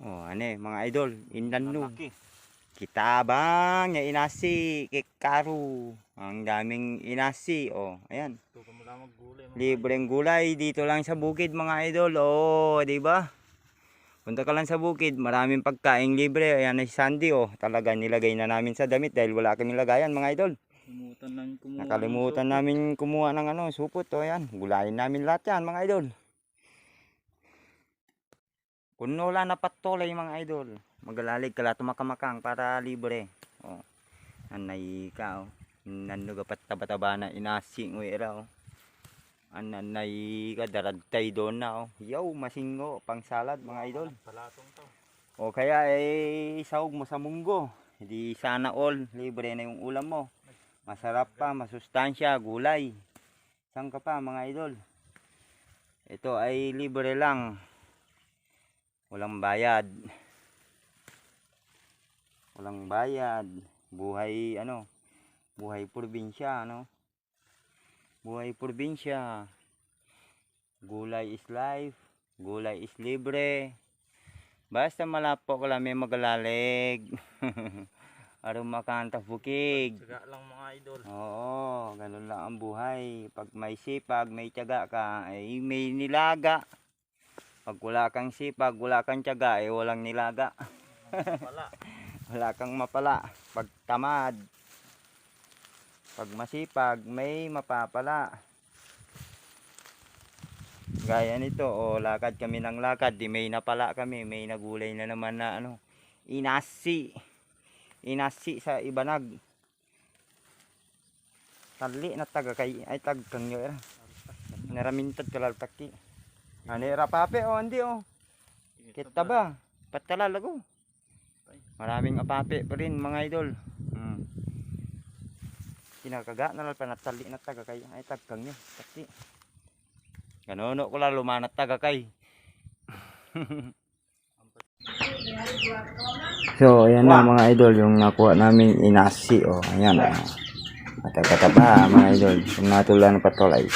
Oh, ane mga idol, inlanu. Malaki. Kitabang ya inasi kay Karu. Ang daming inasi. Oh, ayan. Tukan mo lang maggulay. Libreng gulay dito lang sa bukid mga idol. Oh, di ba? Punta ka lang sa bukid, maraming pagkain libre. Ayan na si Sandy. Oh, talaga nilagay na namin sa damit dahil wala kaming lagayan mga idol. Nakalimutan namin kumuha ng supot. Oh, ayan. Gulayin namin lahat yan mga idol. Kuno lang na patulay mga idol. Magalalig kala tumakamakang para libre. Oh. Anay ka oh. Nanuga pataba na inasing uera oh. Anay ka daradtay doon na oh. Yaw masingo pang salad mga idol. O kaya sahog mo sa munggo. Hindi sana all libre na yung ulam mo. Masarap pa, masustansya, gulay. Saan ka pa mga idol? Ito ay libre lang. Walang bayad. Walang bayad. Buhay buhay probinsya Buhay probinsya. Gulay is life. Gulay is libre. Basta malapo ko lang may magalalig. Aron makanta bukig. Tiyaga lang mga idol. Oo, ganun lang ang buhay. Pag may sipag, may tiyaga ka, ay may nilaga. Pag wala kang sipag, wala kang tiyaga, walang nilaga. Wala kang mapala. Pag tamad, pag masipag, may mapapala. Gaya nito, lakad kami ng lakad, di may napala kami, may nagulay na naman na inasi. Inasi sa ibanag. Tali na tagakay, ay tagkang nyo era. Naramintad kalaltaki. Anira pape hindi Kita ba? Patalalago. Maraming apape pa rin mga idol. Kinakaga na lang panatali na tagakay. Ay tagkang nyo. Taki. Ganono ko lang lumanat tagakay. So ayan na mga idol yung nakuha namin inasi. Ayan. Kata-kata pa mga idol. Kung natulan na patolay.